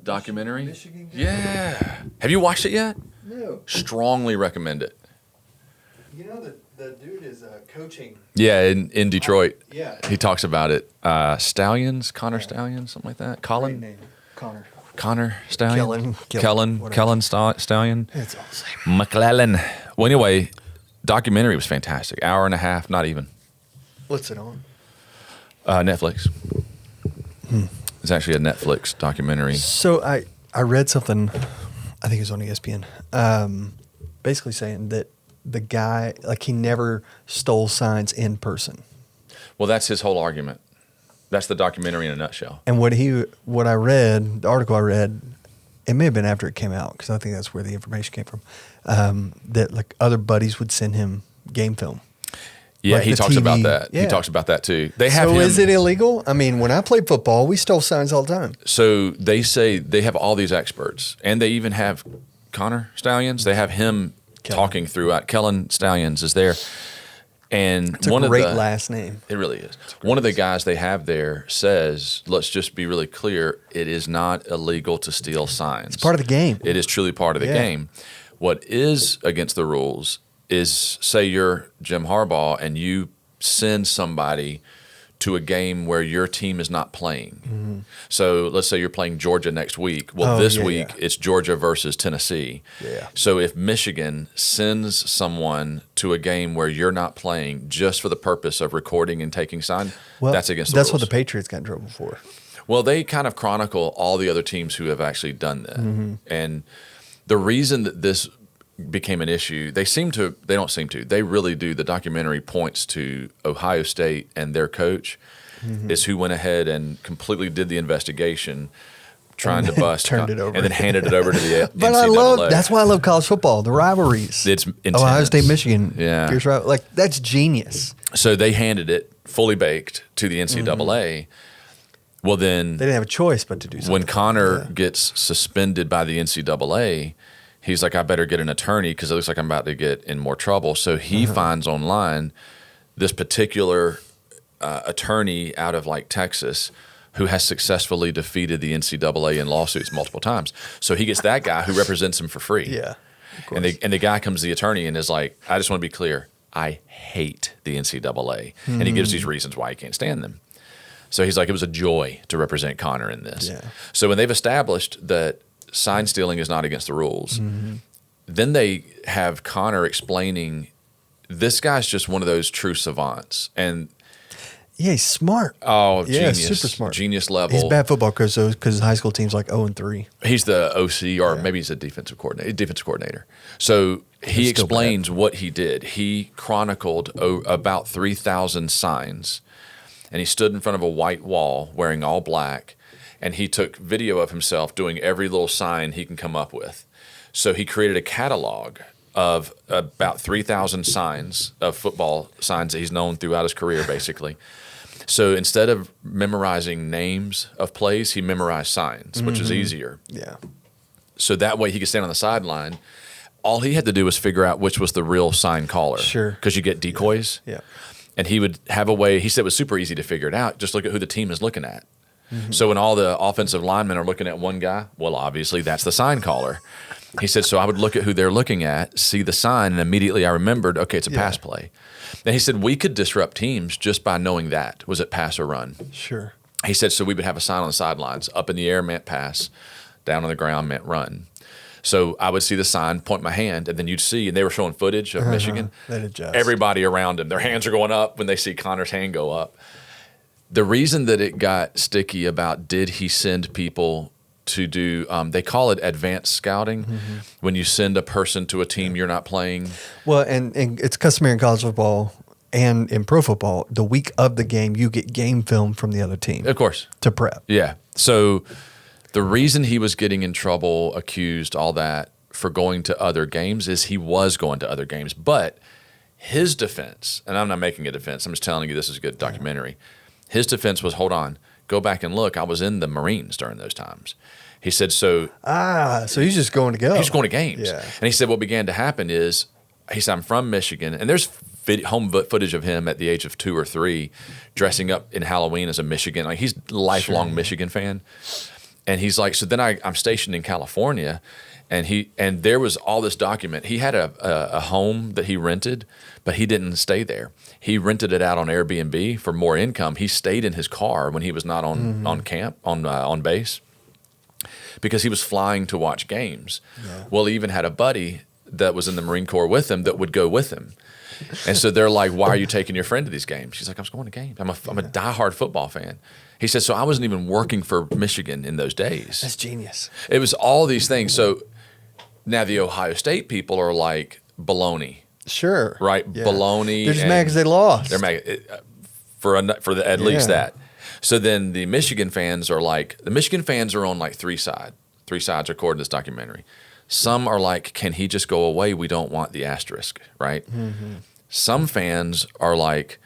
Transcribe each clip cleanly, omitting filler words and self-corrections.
documentary. Michigan game? Yeah. Have you watched it yet? No. Strongly recommend it. You know the dude is coaching. Yeah, in Detroit. Yeah. He talks about it. Stallions, Connor Stallions, something like that. Great Colin? name. Connor Stallion? Kellan. Kellan Stallion? It's all the same. McClellan. Well, anyway, documentary was fantastic. Hour and a half, not even. What's it on? Netflix. It's actually a Netflix documentary. So I read something, I think it was on ESPN, basically saying that the guy, like, he never stole signs in person. Well, that's his whole argument. That's the documentary in a nutshell. And what I read, the article I read, it may have been after it came out, because I think that's where the information came from, that like other buddies would send him game film. Yeah, like he the talks about TV. that. Yeah. He talks about that too. They have So him, is it illegal? I mean, when I played football, we stole signs all the time. So they say they have all these experts, and they even have Connor Stallions. They have him talking throughout. Kellan Stallions is there. And It's a great last name. It really is. One of the guys they have there says, let's just be really clear, it is not illegal to steal signs. It's part of the game. It is truly part of the game. What is against the rules is, say you're Jim Harbaugh and you send somebody to a game where your team is not playing. Mm-hmm. So let's say you're playing Georgia next week. Well, this week it's Georgia versus Tennessee. Yeah. So if Michigan sends someone to a game where you're not playing just for the purpose of recording and taking sign, that's against the rules. That's what the Patriots got in trouble for. Well, they kind of chronicle all the other teams who have actually done that. Mm-hmm. And the reason that this became an issue, they really do. The documentary points to Ohio State and their coach is who went ahead and completely did the investigation, trying to bust, turned it over, and then handed it over to the But NCAA. that's why I love college football, the rivalries. It's intense. Ohio State, Michigan. Yeah. Fierce rival. Like, that's genius. So they handed it fully baked to the NCAA. Well, then They didn't have a choice but to do something. when Connor gets suspended by the NCAA, he's like, I better get an attorney because it looks like I'm about to get in more trouble. So he finds online this particular attorney out of like Texas who has successfully defeated the NCAA in lawsuits multiple times. So he gets that guy who represents him for free. Yeah. And the guy comes to the attorney and is like, I just want to be clear, I hate the NCAA. And he gives these reasons why he can't stand them. So he's like, it was a joy to represent Connor in this. Yeah. So when they've established that sign stealing is not against the rules, then they have Connor explaining, this guy's just one of those true savants. And Yeah, he's smart. oh, Yeah, genius. super smart. Genius level. He's a bad football coach, though, because his high school team's like 0-3. He's the OC, or maybe he's a defensive coordinator. So he still explains what he did. He chronicled about 3,000 signs, and he stood in front of a white wall wearing all black, and he took video of himself doing every little sign he can come up with. So he created a catalog of about 3,000 signs of football signs that he's known throughout his career, basically. So instead of memorizing names of plays, he memorized signs, which is easier. Yeah. So that way he could stand on the sideline. All he had to do was figure out which was the real sign caller. Sure. Because you get decoys. Yeah. And he would have a way, he said it was super easy to figure it out. Just look at who the team is looking at. So when all the offensive linemen are looking at one guy, well, obviously that's the sign caller. He said, so I would look at who they're looking at, see the sign, and immediately I remembered, okay, it's a pass play. And he said, we could disrupt teams just by knowing that. Was it pass or run? Sure. He said, so we would have a sign on the sidelines. Up in the air meant pass. Down on the ground meant run. So I would see the sign, point my hand, and then you'd see, and they were showing footage of Michigan. They'd adjust. Everybody around him, their hands are going up when they see Connor's hand go up. The reason that it got sticky about did he send people to do, they call it advanced scouting, when you send a person to a team you're not playing. Well, and it's customary in college football and in pro football, the week of the game, you get game film from the other team. Of course. To prep. Yeah. So the reason he was getting in trouble, accused, all that, for going to other games is he was going to other games. But his defense, and I'm not making a defense, I'm just telling you this is a good documentary. His defense was, hold on, go back and look. I was in the Marines during those times. He said, so he's just going to go. he's going to games. Yeah. And he said what began to happen is, he said, I'm from Michigan, and there's home footage of him at the age of 2 or 3 dressing up in Halloween as a Michigan. Like, he's a lifelong Michigan fan. And he's like, so then I'm stationed in California, and there was all this document. He had a home that he rented, but he didn't stay there. He rented it out on Airbnb for more income. He stayed in his car when he was not on camp, on base, because he was flying to watch games. Yeah. Well, he even had a buddy that was in the Marine Corps with him that would go with him. And so they're like, why are you taking your friend to these games? She's like, I was going to games. I'm a diehard football fan. He said, so I wasn't even working for Michigan in those days. That's genius. It was all these things. So now the Ohio State people are like, baloney. Sure. Right? Yeah. Baloney. They're just mad because they lost. They're mad for at least that. So then the Michigan fans are like, the Michigan fans are on like three sides according to this documentary. Some are like, can he just go away? We don't want the asterisk, right? Mm-hmm. Some fans are like,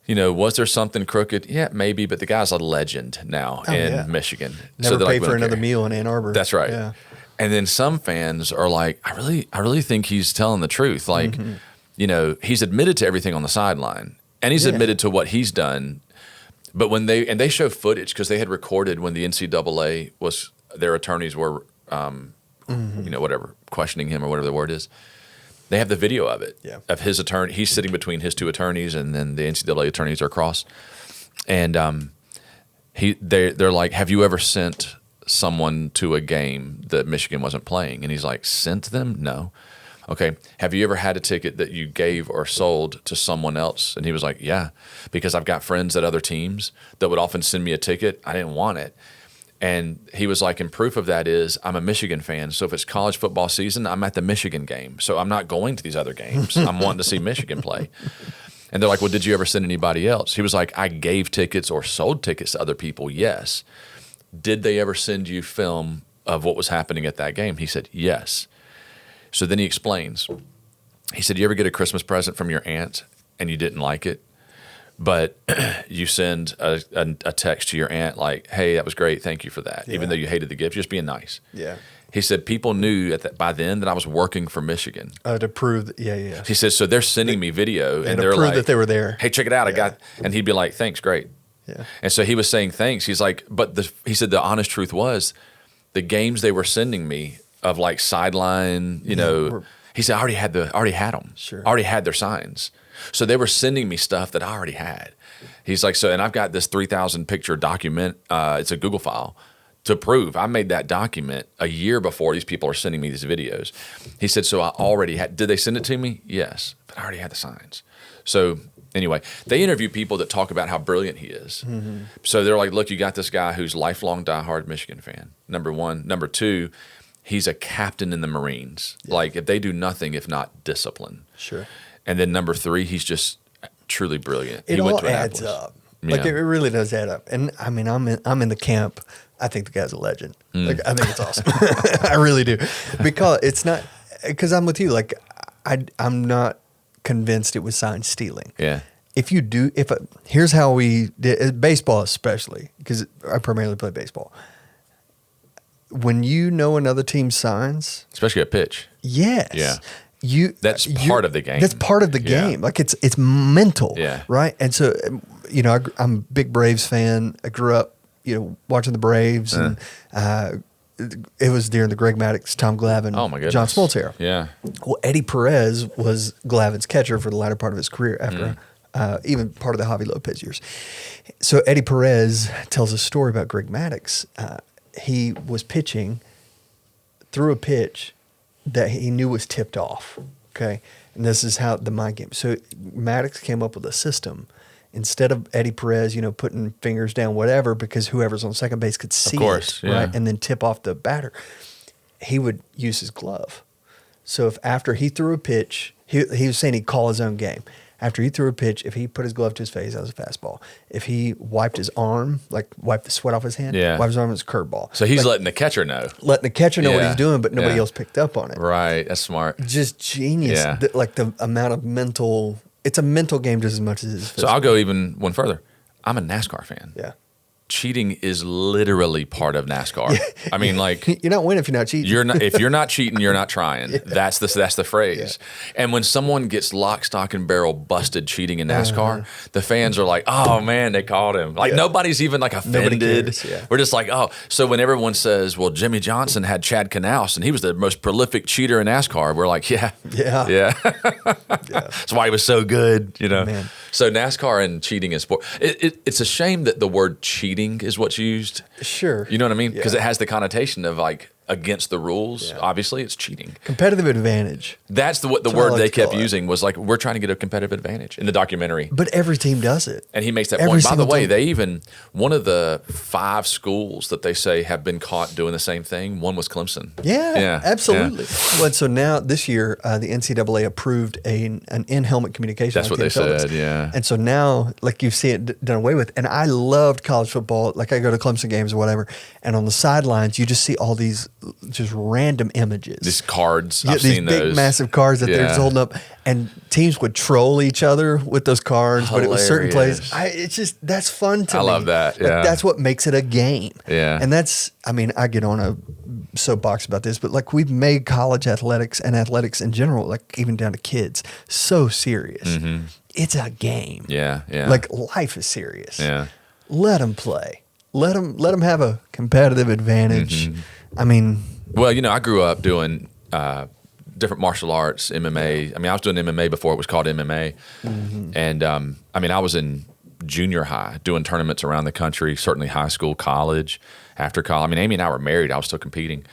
was there something crooked? Yeah, maybe, but the guy's a legend now in Michigan. Never so paid for another meal in Ann Arbor. That's right. Yeah. And then some fans are like, I really think he's telling the truth. Like, he's admitted to everything on the sideline, and he's admitted to what he's done. But when they show footage, because they had recorded when the NCAA their attorneys were, whatever, questioning him or whatever the word is. They have the video of it, of his attorney. He's sitting between his two attorneys, and then the NCAA attorneys are across. And they're like, have you ever sent someone to a game that Michigan wasn't playing? And he's like, sent them? No. Okay. Have you ever had a ticket that you gave or sold to someone else? And he was like, yeah, because I've got friends at other teams that would often send me a ticket. I didn't want it. And he was like, and proof of that is I'm a Michigan fan. So if it's college football season, I'm at the Michigan game. So I'm not going to these other games. I'm wanting to see Michigan play. And they're like, well, did you ever send anybody else? He was like, I gave tickets or sold tickets to other people. Yes. Did they ever send you film of what was happening at that game? He said, yes. So then he explains. He said, you ever get a Christmas present from your aunt and you didn't like it? But you send a text to your aunt like, hey, that was great. Thank you for that. Even though you hated the gift, just being nice. Yeah. He said people knew by then that I was working for Michigan. To prove that, He said, so they're sending me video and they're prove like, that they were there. Hey, check it out. I got, and he'd be like, thanks, great. Yeah. And so he was saying thanks. He's like, he said the honest truth was the games they were sending me of like sideline, he said, I already had them. Sure. I already had their signs. So they were sending me stuff that I already had. He's like, and I've got this 3,000 picture document. It's a Google file to prove I made that document a year before these people are sending me these videos. He said, so I already had, did they send it to me? Yes, but I already had the signs. So anyway, they interview people that talk about how brilliant he is. Mm-hmm. So they're like, look, you got this guy who's lifelong diehard Michigan fan, number one. Number two, he's a captain in the Marines. Yeah. Like if they do nothing, if not discipline. Sure. And then number three, he's just truly brilliant. It all adds up. Like it really does add up. And I mean, I'm in the camp. I think the guy's a legend. Like I think it's awesome. I really do, because I'm with you. Like I'm not convinced it was sign stealing. Yeah. Here's how we did baseball, especially because I primarily play baseball. When you know another team's signs, especially a pitch. Yes. Yeah. That's part of the game. That's part of the game. Like it's mental, right? And so, I'm a big Braves fan. I grew up, watching the Braves, and it was during the Greg Maddux, Tom Glavine, John Smoltz era. Yeah. Well, Eddie Perez was Glavine's catcher for the latter part of his career after even part of the Javi Lopez years. So Eddie Perez tells a story about Greg Maddux. He was pitching, threw a pitch that he knew was tipped off, okay? And this is how the mind game. So Maddux came up with a system. Instead of Eddie Perez, putting fingers down, whatever, because whoever's on second base could see it, right? And then tip off the batter. He would use his glove. So if after he threw a pitch, he was saying he'd call his own game. After he threw a pitch, if he put his glove to his face, that was a fastball. If he wiped his arm, like wiped the sweat off his hand, wiped his arm, it was a curveball. So he's letting the catcher know. Letting the catcher know what he's doing, but nobody else picked up on it. Right, that's smart. Just genius. Yeah. The amount of mental, it's a mental game just as much as it is physical. So I'll go even one further. I'm a NASCAR fan. Yeah. cheating is literally part of NASCAR. I mean, like, you're not winning if you're not cheating. If you're not cheating, you're not trying. That's the phrase. Yeah. And when someone gets lock, stock, and barrel busted cheating in NASCAR, the fans are like, "Oh man, they caught him!" Like nobody's even like offended. We're just like, "Oh." So when everyone says, "Well, Jimmy Johnson had Chad Knaus and he was the most prolific cheater in NASCAR," we're like, "Yeah. That's why he was so good." You know. Man. So NASCAR and cheating in sport. It's a shame that the word cheating is what's used. Sure. You know what I mean? Because it has the connotation of like against the rules. Yeah. Obviously, it's cheating. Competitive advantage. That's the word they kept using was like, we're trying to get a competitive advantage in the documentary. But every team does it. And he makes that point. By the way, one of the 5 schools that they say have been caught doing the same thing, one was Clemson. Yeah, absolutely. Yeah. Well, so now this year, the NCAA approved an in-helmet communication. That's what they said, yeah. And so now, like you see it done away with. And I loved college football. Like I go to Clemson games or whatever. And on the sidelines, you just see all these just random images. These cards, I've seen those. These big, massive cards that they're just holding up. And teams would troll each other with those cards, Hilarious. but it was certain plays. It's just, that's fun to me. I love that, yeah. Like, that's what makes it a game. Yeah. And that's, I mean, I get on a soapbox about this, but like we've made college athletics and athletics in general, like even down to kids, so serious. Mm-hmm. It's a game. Yeah, yeah. Like life is serious. Yeah. Let them play. Let them have a competitive advantage. Mm-hmm. I mean, well, you know, I grew up doing different martial arts, MMA. I mean, I was doing MMA before it was called MMA. Mm-hmm. And I mean, I was in junior high doing tournaments around the country, certainly high school, college, after college. I mean, Amy and I were married. I was still competing.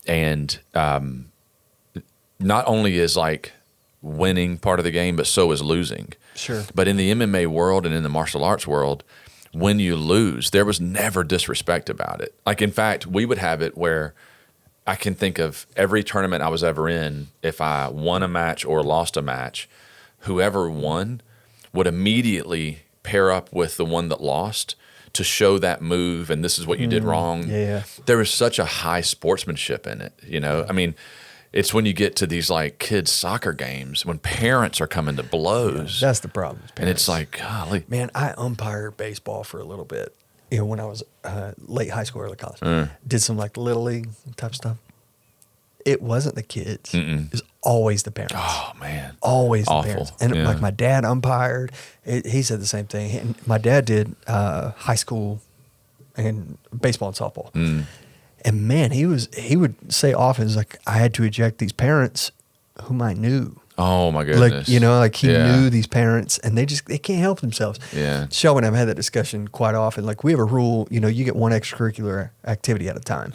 And not only is like winning part of the game, but so is losing. Sure. But in the MMA world and in the martial arts world, when you lose, there was never disrespect about it. Like, in fact, we would have it where I can think of every tournament I was ever in, if I won a match or lost a match, whoever won would immediately pair up with the one that lost to show that move, and this is what you did wrong. Yeah. There was such a high sportsmanship in it, you know? I mean, it's when you get to these like kids' soccer games when parents are coming to blows. Yeah, that's the problem. And it's like, golly. Man, I umpired baseball for a little bit. You know, when I was late high school, early college. Did some like little league type stuff. It wasn't the kids. It was always the parents. Oh, man. Always Awful. The parents. And like my dad umpired. He said the same thing. And my dad did high school and baseball and softball. And man, he would say often, it's like, I had to eject these parents whom I knew. Oh my goodness. Like, you know, like he knew these parents and they can't help themselves. Yeah. Shelby and I've had that discussion quite often. Like we have a rule, you know, you get one extracurricular activity at a time,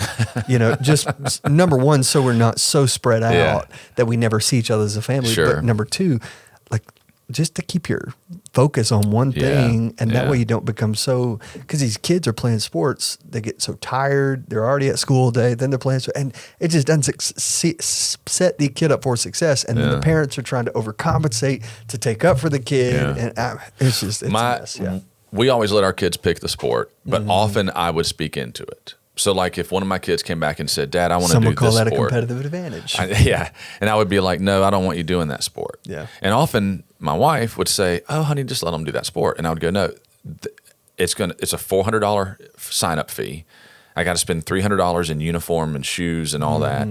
you know, just number one, so we're not so spread out that we never see each other as a family. Sure. But number two, like just to keep your focus on one thing, and that way you don't become so, because these kids are playing sports, they get so tired, they're already at school all day, then they're playing, and it just doesn't set the kid up for success, and then the parents are trying to overcompensate to take up for the kid, and it's a mess. Yeah. We always let our kids pick the sport, but often I would speak into it. So like if one of my kids came back and said, Dad, I want to do this sport. Someone call that a competitive advantage. And I would be like, no, I don't want you doing that sport. Yeah. And often my wife would say, oh, honey, just let them do that sport. And I would go, no, it's a $400 sign-up fee. I got to spend $300 in uniform and shoes and all that.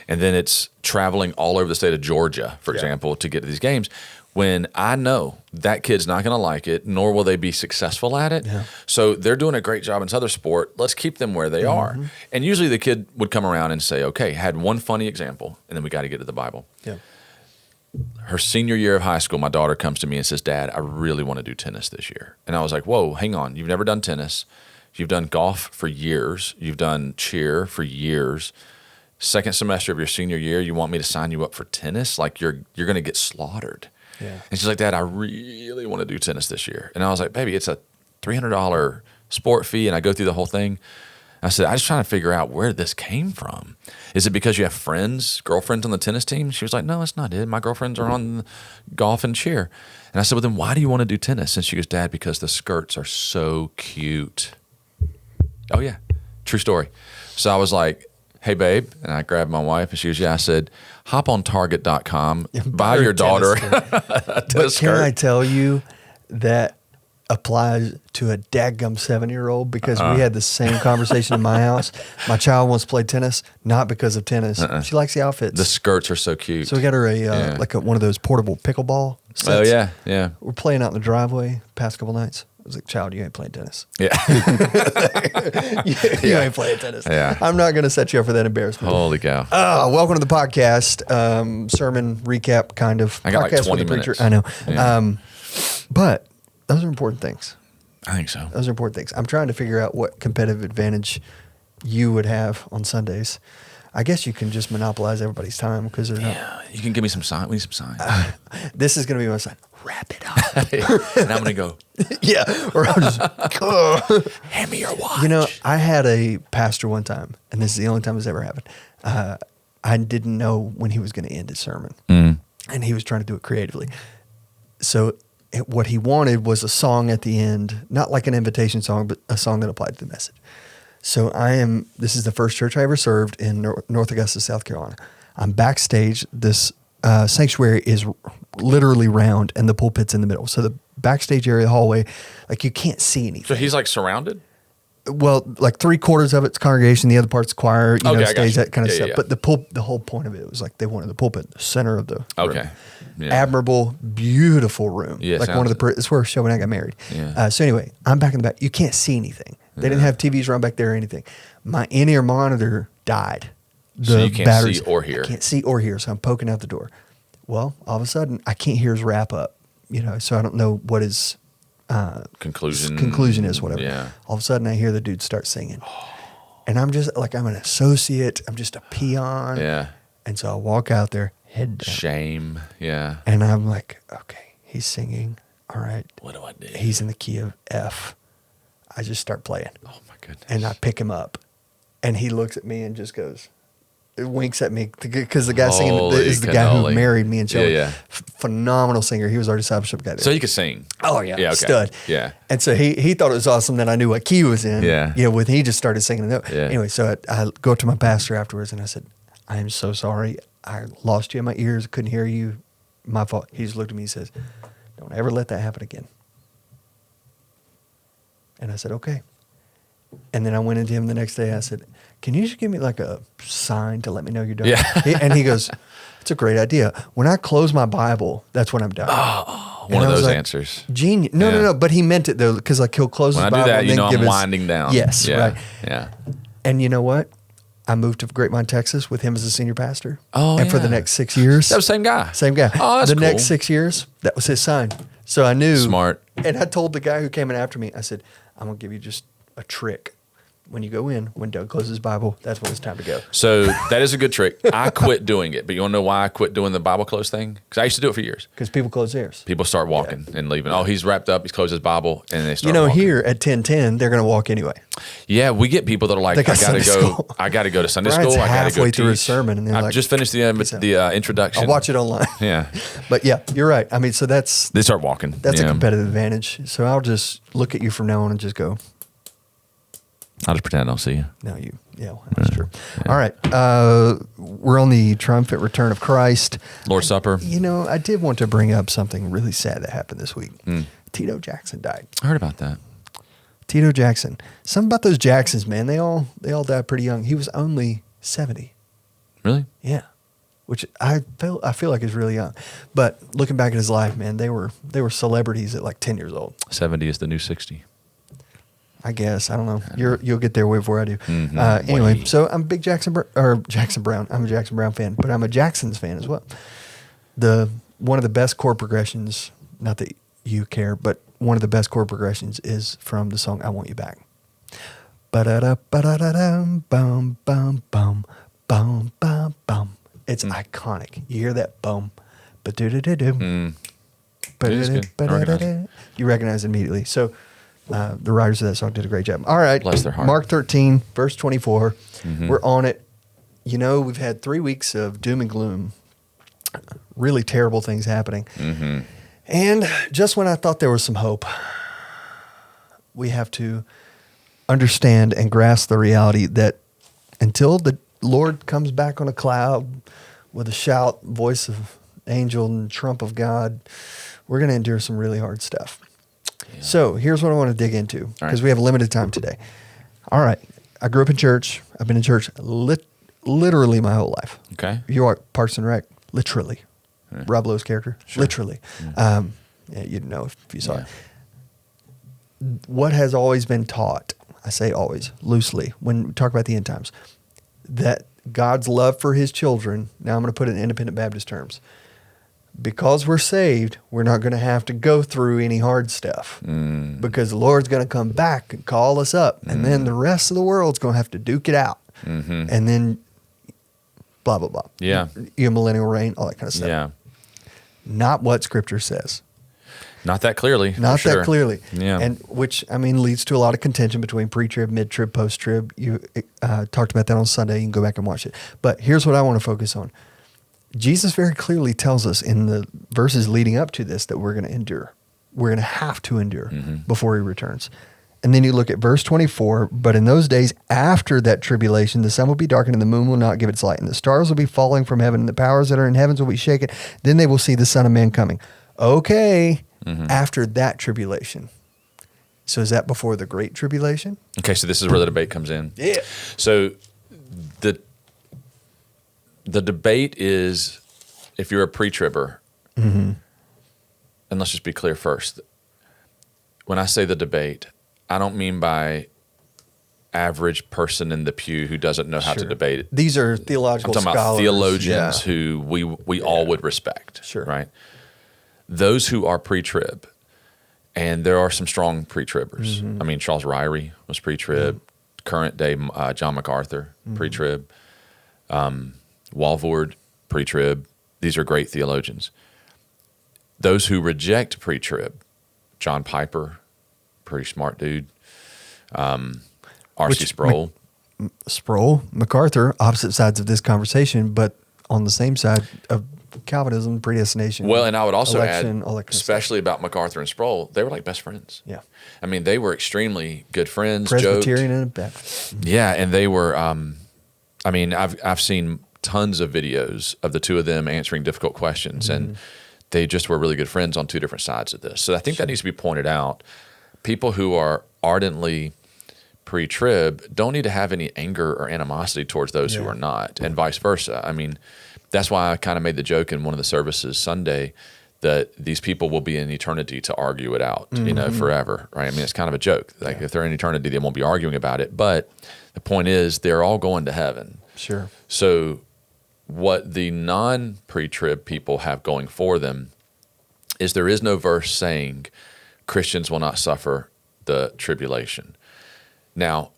And then it's traveling all over the state of Georgia, for example, to get to these games. When I know that kid's not going to like it, nor will they be successful at it. Yeah. So they're doing a great job in this other sport. Let's keep them where they are. And usually the kid would come around and say, okay, had one funny example, and then we got to get to the Bible. Yeah. Her senior year of high school, my daughter comes to me and says, Dad, I really want to do tennis this year. And I was like, whoa, hang on. You've never done tennis. You've done golf for years. You've done cheer for years. Second semester of your senior year, you want me to sign you up for tennis? Like you're going to get slaughtered. Yeah. And she's like, Dad, I really want to do tennis this year. And I was like, baby, it's a $300 sport fee. And I go through the whole thing. I said, I'm just trying to figure out where this came from. Is it because you have girlfriends on the tennis team? She was like, no, that's not it. My girlfriends are on golf and cheer. And I said, well, then why do you want to do tennis? And she goes, Dad, because the skirts are so cute. Oh, yeah. True story. So I was like, hey, babe. And I grabbed my wife and she was, I said, hop on Target.com, buy your daughter a tennis skirt. Can I tell you that applies to a dadgum 7-year-old because we had the same conversation in my house. My child wants to play tennis, not because of tennis. She likes the outfits. The skirts are so cute. So we got her one of those portable pickleball sets. Oh, yeah, yeah. We're playing out in the driveway past couple nights. I was like, child, you ain't playing tennis. Yeah. you ain't playing tennis. Yeah. I'm not going to set you up for that embarrassment. Holy cow. Welcome to the podcast. Sermon recap, kind of. I got podcast like 20 with the preacher. minutes. I know. Yeah. But those are important things. I think so. Those are important things. I'm trying to figure out what competitive advantage you would have on Sundays. I guess you can just monopolize everybody's time because they're not. Yeah, you can give me some sign. We need some signs. This is going to be my sign. Wrap it up. And I'm going to go, Yeah. Or I'll just, hand me your watch. You know, I had a pastor one time, and this is the only time it's ever happened. I didn't know when he was going to end his sermon, and he was trying to do it creatively. So what he wanted was a song at the end, not like an invitation song, but a song that applied to the message. So this is the first church I ever served in North Augusta, South Carolina. I'm backstage. This sanctuary is literally round and the pulpit's in the middle. So the backstage area, hallway, like you can't see anything. So he's like surrounded? Well, like 3/4 of it's congregation, the other part's choir, stage, that kind of stuff. Yeah. But the whole point of it was like they wanted the pulpit in the center of the room. Yeah. Admirable, beautiful room. Yeah, like one of the, it's where Shelby and I got married. Yeah. So anyway, I'm back in the back. You can't see anything. They didn't have TVs around back there or anything. My in-ear monitor died. So you can't see or hear. I can't see or hear, so I'm poking out the door. Well, all of a sudden, I can't hear his wrap up, so I don't know what his conclusion is, whatever. Yeah. All of a sudden, I hear the dude start singing. And I'm just like, I'm an associate. I'm just a peon. Yeah. And so I walk out there, head down. Shame. Yeah. And I'm like, okay, he's singing. All right. What do I do? He's in the key of F. I just start playing. Oh, my goodness. And I pick him up. And he looks at me and just goes, winks at me because the guy singing is the guy who married me and Shelby. Yeah. Phenomenal singer. He was our discipleship guy there. So you could sing. Oh yeah, okay. Stud. Yeah. And so he thought it was awesome that I knew what key he was in. Yeah. When he just started singing a note. Yeah. Anyway, so I go up to my pastor afterwards and I said, I am so sorry. I lost you in my ears. Couldn't hear you. My fault. He just looked at me and says, don't ever let that happen again. And I said, okay. And then I went into him the next day. I said, can you just give me like a sign to let me know you're done? Yeah. And he goes, it's a great idea. When I close my Bible, that's when I'm done. Oh, one of those answers. Genius. No. But he meant it though, because like he'll close his Bible. When I do that, and then I'm winding down. Yes, yeah. right. Yeah. And you know what? I moved to Grapevine, Texas with him as a senior pastor. Oh, and for the next 6 years. That was the same guy. Same guy. Oh, that's the cool. next 6 years, that was his sign. So I knew. Smart. And I told the guy who came in after me, I said, I'm going to give you just a trick. When you go in, when Doug closes his Bible, that's when it's time to go. So that is a good trick. I quit doing it, but you want to know why I quit doing the Bible close thing? Because I used to do it for years. Because people close theirs. People start walking and leaving. Oh, he's wrapped up. He's closed his Bible, and they start walking. Here at 10:10, they're going to walk anyway. Yeah, we get people that are like, I got to go. I got to go to Sunday school. I got to go halfway teach. through his sermon, and I've just finished the introduction. I'll watch it online. Yeah, but yeah, you're right. I mean, so they start walking. That's a competitive advantage. So I'll just look at you from now on and just go. I'll just pretend I don't see you. No, that's true. Yeah. All right. We're on the triumphant return of Christ. Lord's Supper. I did want to bring up something really sad that happened this week. Tito Jackson died. I heard about that. Tito Jackson. Something about those Jacksons, man. They all died pretty young. He was only 70. Really? Yeah. Which I feel like is really young. But looking back at his life, man, they were celebrities at like 10 years old. 70 is the new 60. I guess. I don't know. You'll get there way before I do. Mm-hmm. Anyway, so I'm a big Jackson Brown. I'm a Jackson Brown fan, but I'm a Jacksons fan as well. One of the best chord progressions, not that you care, but one of the best chord progressions is from the song "I Want You Back." Ba-da-da, ba-da-da-dum, bum, bum, bum, bum, bum, bum. It's iconic. You hear that bum, ba-do-do-do-do. You recognize it immediately. So. The writers of that song did a great job. All right. Bless their heart. Mark 13, verse 24. Mm-hmm. We're on it. We've had 3 weeks of doom and gloom, really terrible things happening. Mm-hmm. And just when I thought there was some hope, we have to understand and grasp the reality that until the Lord comes back on a cloud with a shout, voice of angel and trump of God, we're going to endure some really hard stuff. Yeah. So here's what I want to dig into, because we have limited time today. All right. I grew up in church. I've been in church literally my whole life. Okay. You watch Parks and Rec, literally. Yeah. Rob Lowe's character, literally. Yeah. You didn't know if you saw it. What has always been taught, I say always, loosely, when we talk about the end times, that God's love for his children, now I'm going to put it in independent Baptist terms, because we're saved, we're not going to have to go through any hard stuff, because the Lord's going to come back and call us up, and then the rest of the world's going to have to duke it out, and then blah, blah, blah. Yeah. Your millennial reign, all that kind of stuff. Yeah. Not what Scripture says. Not that clearly. Not that clearly. Yeah. And which, I mean, leads to a lot of contention between pre-trib, mid-trib, post-trib. You talked about that on Sunday. You can go back and watch it. But here's what I want to focus on. Jesus very clearly tells us in the verses leading up to this that we're going to endure. We're going to have to endure before he returns. And then you look at verse 24, but in those days after that tribulation, the sun will be darkened and the moon will not give its light, and the stars will be falling from heaven, and the powers that are in heavens will be shaken. Then they will see the Son of Man coming. Okay. After that tribulation. So is that before the great tribulation? Okay, so this is where the debate comes in. Yeah. So the debate is, if you're a pre-tribber, and let's just be clear first. When I say the debate, I don't mean by average person in the pew who doesn't know how to debate it. These are theological scholars. I'm talking about theologians who we all would respect, right? Those who are pre-trib, and there are some strong pre-tribbers. I mean, Charles Ryrie was pre-trib. Current day John MacArthur, pre-trib. Walvoord, pre-trib. These are great theologians. Those who reject pre-trib, John Piper, pretty smart dude. R.C. Sproul. Sproul, MacArthur, opposite sides of this conversation, but on the same side of Calvinism, predestination. Well, and I would also election, add, especially about MacArthur and Sproul, they were like best friends. Yeah. I mean, they were extremely good friends. Presbyterian and Baptist. Yeah, and they were, I mean, I've seen tons of videos of the two of them answering difficult questions, and they just were really good friends on two different sides of this. So I think that needs to be pointed out. People who are ardently pre-trib don't need to have any anger or animosity towards those who are not, and vice versa. I mean, that's why I kind of made the joke in one of the services Sunday that these people will be in eternity to argue it out, you know, forever, right? I mean, it's kind of a joke. Like if they're in eternity, they won't be arguing about it. But the point is, they're all going to heaven. Sure. So what the non-pre-trib people have going for them is there is no verse saying Christians will not suffer the tribulation. Now,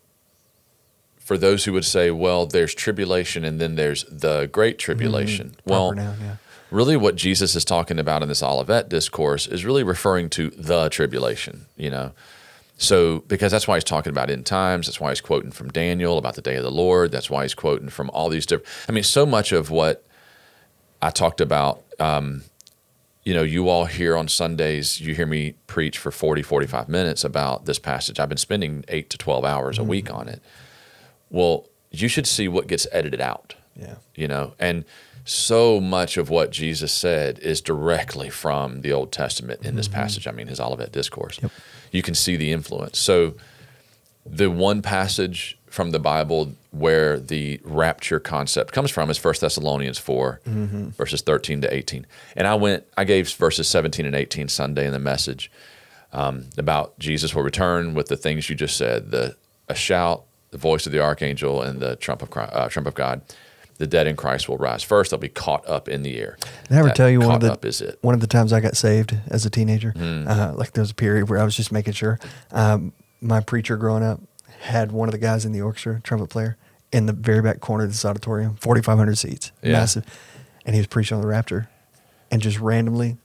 for those who would say, well, there's tribulation and then there's the great tribulation. Well, really what Jesus is talking about in this Olivet discourse is really referring to the tribulation, you know. So, because that's why he's talking about end times. That's why he's quoting from Daniel about the day of the Lord. That's why he's quoting from all these different, I mean, so much of what I talked about, you know, you all here on Sundays, you hear me preach for 40, 45 minutes about this passage. I've been spending 8 to 12 hours a week on it. Well, you should see what gets edited out, you know, and so much of what Jesus said is directly from the Old Testament in this passage. I mean, his Olivet Discourse. Yep. You can see the influence. So the one passage from the Bible where the rapture concept comes from is 1 Thessalonians 4, verses 13 to 18. And I gave verses 17 and 18 Sunday in the message about Jesus will return with the things you just said, a shout, the voice of the archangel, and the trump of God. The dead in Christ will rise first. They'll be caught up in the air. Did I ever tell you one of the times I got saved as a teenager? Like there was a period where I was just making sure. My preacher growing up had one of the guys in the orchestra, trumpet player, in the very back corner of this auditorium, 4,500 seats, massive. And he was preaching on the rapture. And just randomly,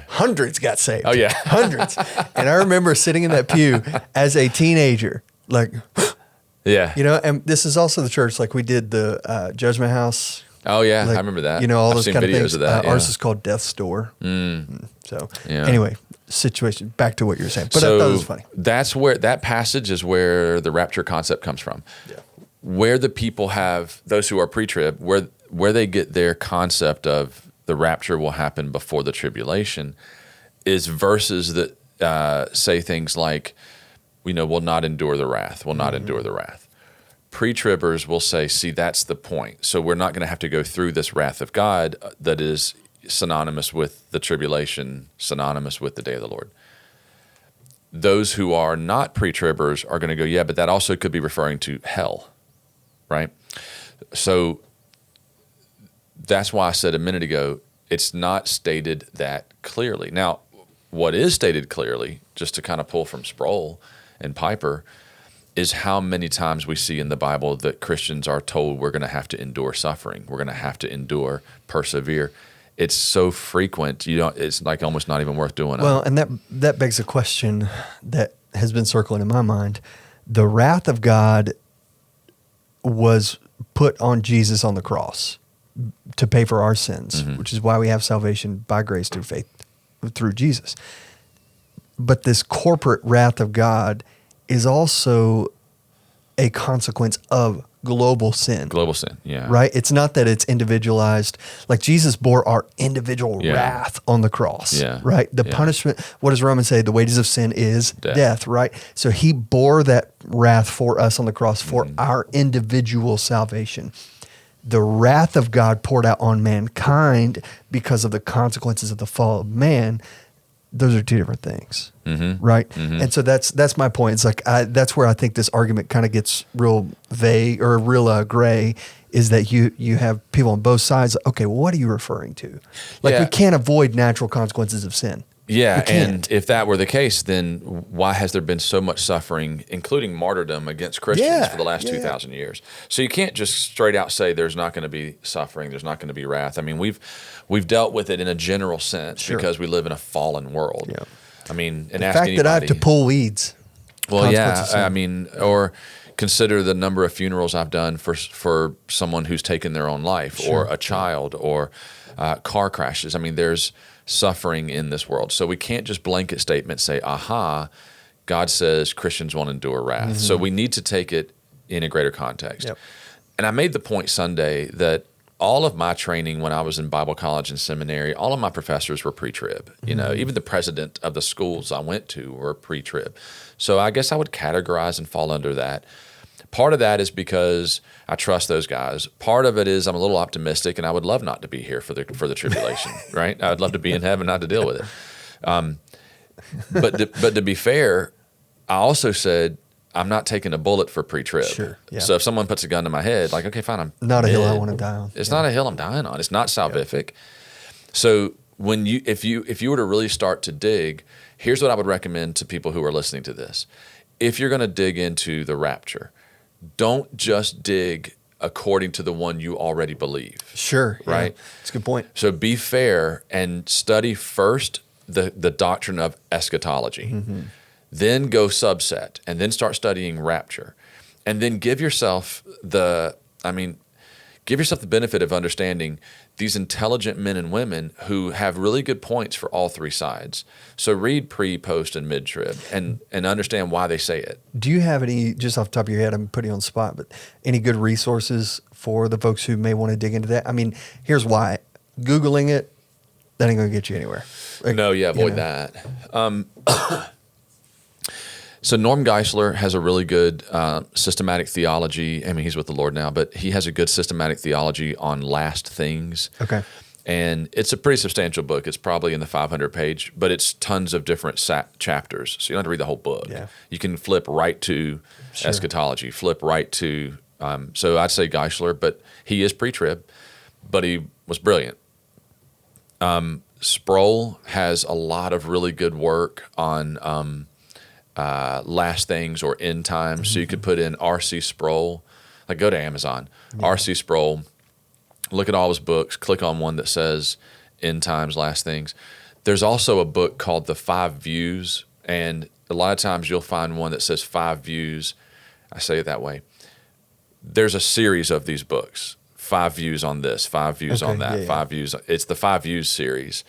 hundreds got saved. Oh, yeah. Hundreds. And I remember sitting in that pew as a teenager, like, yeah. You know, and this is also the church, like we did the Judgment House. Oh, yeah. Like, I remember that. You know, all those kind of things. Of that, ours is called Death's Door. So, anyway, situation, back to what you were saying. But so I thought it was funny. That's where, that passage is where the rapture concept comes from. Yeah. Where the people have, those who are pre-trib, where they get their concept of the rapture will happen before the tribulation is verses that say things like, will not endure the wrath, will not endure the wrath. Pre-tribbers will say, see, that's the point. So we're not going to have to go through this wrath of God that is synonymous with the tribulation, synonymous with the day of the Lord. Those who are not pre-tribbers are going to go, yeah, but that also could be referring to hell, right? So that's why I said a minute ago, it's not stated that clearly. Now, what is stated clearly, just to kind of pull from Sproul and Piper, is how many times we see in the Bible that Christians are told we're going to have to endure suffering. We're going to have to endure, persevere. It's so frequent, it's like almost not even worth doing. Well, and that begs a question that has been circling in my mind. The wrath of God was put on Jesus on the cross to pay for our sins, which is why we have salvation by grace through faith through Jesus. But this corporate wrath of God is also a consequence of global sin. Global sin, yeah. Right? It's not that it's individualized. Like Jesus bore our individual wrath on the cross, right? The punishment, what does Romans say? The wages of sin is death, right? So he bore that wrath for us on the cross for our individual salvation. The wrath of God poured out on mankind because of the consequences of the fall of man. Those are two different things, right? And so that's my point. It's like that's where I think this argument kind of gets real vague or real gray. Is that you have people on both sides? Okay, well, what are you referring to? Like we can't avoid natural consequences of sin. Yeah, and if that were the case, then why has there been so much suffering, including martyrdom, against Christians for the last 2,000 years? So you can't just straight out say there's not going to be suffering, there's not going to be wrath. I mean, we've dealt with it in a general sense because we live in a fallen world. Yeah. I mean, and the ask fact anybody, that I have to pull weeds. Well, yeah, I mean, or consider the number of funerals I've done for someone who's taken their own life, or a child, or car crashes. I mean, there's suffering in this world. So we can't just blanket statement say, aha, God says Christians won't endure wrath. So we need to take it in a greater context. Yep. And I made the point Sunday that all of my training when I was in Bible college and seminary, all of my professors were pre-trib. Even the president of the schools I went to were pre-trib. So I guess I would categorize and fall under that. Part of that is because I trust those guys. Part of it is I'm a little optimistic, and I would love not to be here for the tribulation, right? I would love to be in heaven, not to deal with it. But to be fair, I also said I'm not taking a bullet for pre-trib. Sure, yeah. So if someone puts a gun to my head, like, okay, fine, I'm not a hill I want to die on. It's not a hill I'm dying on. It's not salvific. So if you were to really start to dig, here's what I would recommend to people who are listening to this. If you're going to dig into the rapture, don't just dig according to the one you already believe. Sure. Right? Yeah. That's a good point. So be fair and study first the doctrine of eschatology. Then go subset, and then start studying rapture. And then give yourself the benefit of understanding these intelligent men and women who have really good points for all three sides. So read pre, post, and mid-trib and understand why they say it. Do you have any, just off the top of your head, I'm putting you on the spot, but any good resources for the folks who may want to dig into that? I mean, here's why. Googling it, that ain't going to get you anywhere. Avoid that. So Norm Geisler has a really good systematic theology. I mean, he's with the Lord now, but he has a good systematic theology on last things. Okay. And it's a pretty substantial book. It's probably in the 500-page, but it's tons of different chapters. So you don't have to read the whole book. Yeah. You can flip right to eschatology, flip right to so I'd say Geisler, but he is pre-trib, but he was brilliant. Sproul has a lot of really good work on last things or end times. So you could put in R.C. Sproul, like go to Amazon, R.C. Sproul, look at all his books, click on one that says end times, last things. There's also a book called The Five Views, and a lot of times you'll find one that says Five Views. I say it that way. There's a series of these books, 5 views on this, 5 views on that, 5 views. It's the 5 Views series.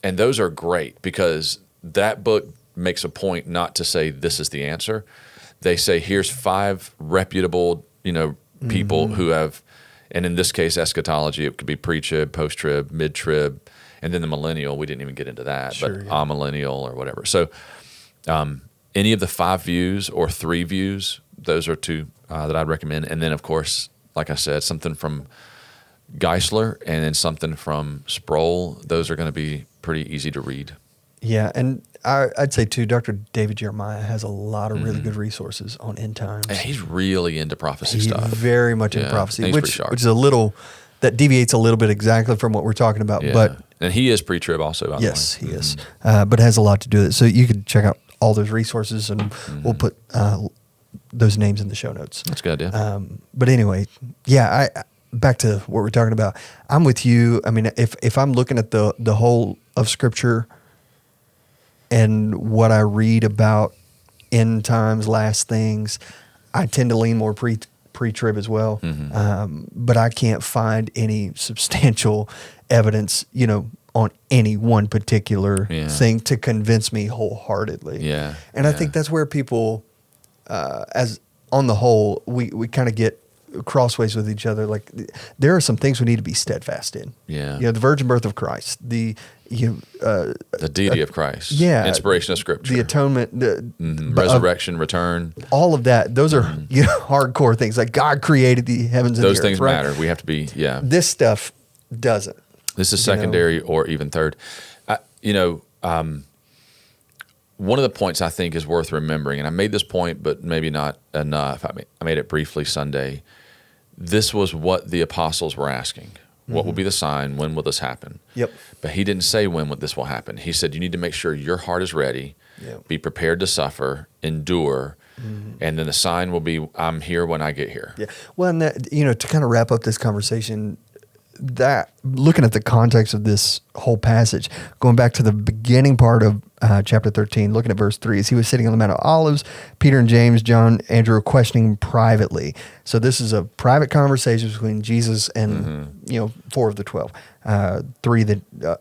And those are great because that book makes a point not to say this is the answer. They say here's 5 reputable, people who have, and in this case eschatology, it could be pre-trib, post-trib, mid-trib, And then the millennial, we didn't even get into that, Sure, but yeah. amillennial or whatever. So any of the 5 views or 3 views, those are 2 that I'd recommend. And then, of course, like I said, something from Geisler and then something from Sproul. Those are going to be pretty easy to read. Yeah, and I'd say too, Dr. David Jeremiah has a lot of really good resources on end times. And he's really into prophecy He's stuff. very much into Yeah, prophecy, he's which pretty sharp. is a little, that deviates a little bit exactly from what we're talking about. Yeah. But and he is pre-trib also, by yes, the way. he is. But has a lot to do with it. So you can check out all those resources, and we'll put those names in the show notes. That's a good idea. But anyway, yeah, back to what we're talking about. I'm with you. I mean, if I'm looking at the whole of Scripture and what I read about end times, last things, I tend to lean more pre-trib as well. But I can't find any substantial evidence, on any one particular thing to convince me wholeheartedly. Yeah. And I think that's where people, as on the whole, we kind of get crossways with each other. Like, there are some things we need to be steadfast in. Yeah. The virgin birth of Christ, the deity of Christ. yeah, Inspiration of Scripture. the atonement, the resurrection, return. all of that. Those are hardcore things. Like, God created the heavens and Those the things earth, right? matter. We have to be, This stuff doesn't. This is secondary or even third. One of the points I think is worth remembering, and I made this point, but maybe not enough. I made it briefly Sunday. This was what the apostles were asking. What will be the sign? When will this happen? Yep. But he didn't say when this will happen. He said you need to make sure your heart is ready, be prepared to suffer, endure, and then the sign will be, I'm here when I get here. Yeah. Well, and that, to kind of wrap up this conversation, that looking at the context of this whole passage, going back to the beginning part of chapter 13, looking at verse 3, as he was sitting on the Mount of Olives, Peter and James, John, Andrew, questioning him privately. So this is a private conversation between Jesus and 4 of the 12, 3 that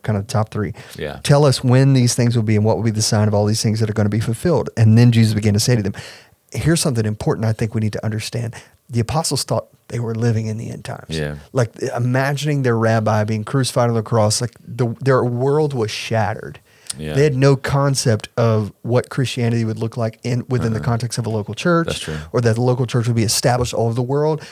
kind of top 3. Yeah. Tell us when these things will be and what will be the sign of all these things that are going to be fulfilled. And then Jesus began to say to them, here's something important I think we need to understand. The apostles thought they were living in the end times. Yeah. Like, imagining their rabbi being crucified on the cross, like their world was shattered. Yeah. They had no concept of what Christianity would look like within the context of a local church. That's true. Or that the local church would be established all over the world.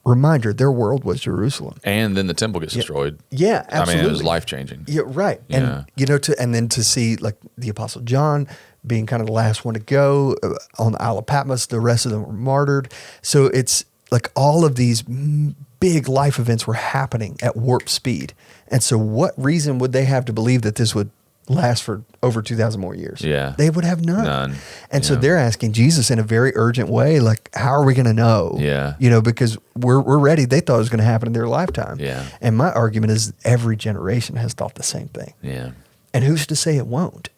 Reminder, their world was Jerusalem. And then the temple gets destroyed. Yeah, absolutely. I mean, it was life-changing. Yeah, right. Yeah. And and then to see, like, the Apostle John being kind of the last one to go on the Isle of Patmos, the rest of them were martyred. So it's like all of these big life events were happening at warp speed. And so what reason would they have to believe that this would last for over 2,000 more years? Yeah. They would have none. None. And so they're asking Jesus in a very urgent way, like, how are we going to know? Yeah. Because we're ready. They thought it was going to happen in their lifetime. Yeah. And my argument is every generation has thought the same thing. Yeah. And who's to say it won't?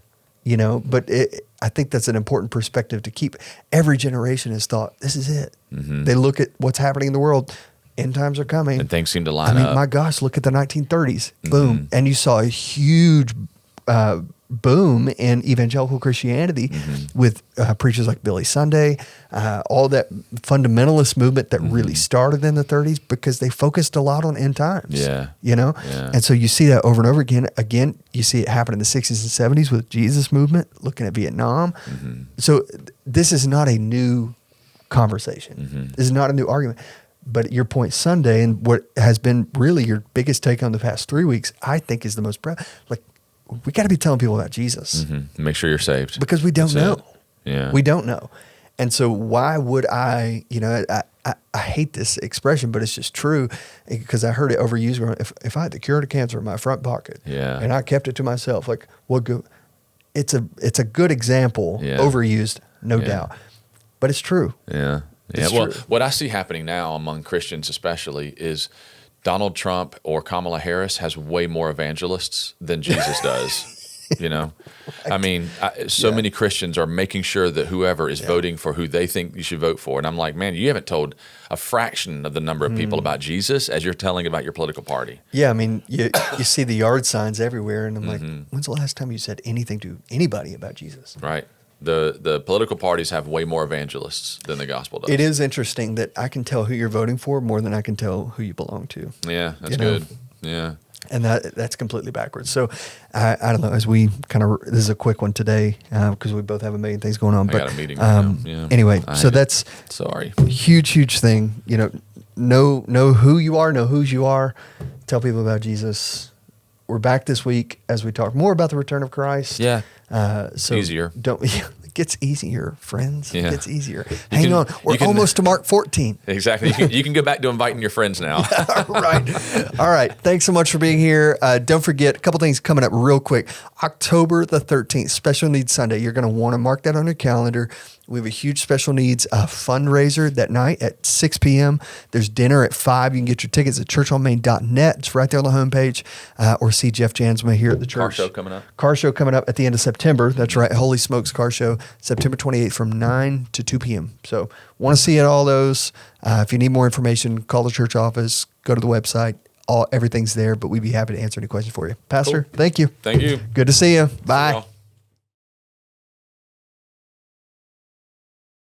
But I think that's an important perspective to keep. Every generation has thought, this is it. They look at what's happening in the world. End times are coming. And things seem to line up. My gosh, look at the 1930s. Boom. And you saw a huge boom in evangelical Christianity with preachers like Billy Sunday, all that fundamentalist movement that really started in the 30s because they focused a lot on end times. Yeah. And so you see that over and over again. Again, you see it happen in the 60s and 70s with Jesus movement, looking at Vietnam. So this is not a new conversation. This is not a new argument. But your point Sunday, and what has been really your biggest take on the past 3 weeks, I think is the most we got to be telling people about Jesus. Make sure you're saved. Because we don't know. Yeah. We don't know. And so why would I hate this expression, but it's just true because I heard it overused. If I had the cure to cancer in my front pocket and I kept it to myself, like, what good? It's a good example, overused, no doubt. But it's true. Yeah. Yeah. It's Well, true. what I see happening now among Christians especially is Donald Trump or Kamala Harris has way more evangelists than Jesus does. I mean, many Christians are making sure that whoever is voting for who they think you should vote for. And I'm like, man, you haven't told a fraction of the number of people about Jesus as you're telling about your political party. Yeah, I mean, you see the yard signs everywhere, and I'm like, when's the last time you said anything to anybody about Jesus? Right. The political parties have way more evangelists than the gospel does. It is interesting that I can tell who you're voting for more than I can tell who you belong to. Yeah, that's good. Yeah. And that's completely backwards. So I don't know, as we this is a quick one today because we both have a million things going on. I But got a meeting right now. Yeah. Anyway, so that's sorry. Huge thing. Know who you are, know whose you are. Tell people about Jesus. We're back this week as we talk more about the return of Christ. Yeah. So easier. It gets easier, friends. Yeah. It gets easier. Hang on. We're almost to Mark 14. Exactly. You can go back to inviting your friends now. Right. All right. Thanks so much for being here. Don't forget, a couple things coming up real quick. October the 13th, Special Needs Sunday. You're going to want to mark that on your calendar. We have a huge special needs fundraiser that night at 6 p.m. There's dinner at 5. You can get your tickets at churchonmain.net. It's right there on the homepage. Or see Jeff Jansma here at the church. Car show coming up at the end of September. That's right. Holy Smokes Car Show, September 28th from 9 to 2 p.m. So want to see it, all those. If you need more information, call the church office, go to the website. Everything's there, but we'd be happy to answer any questions for you. Pastor, Thank you. Thank you. Good to see you. Bye.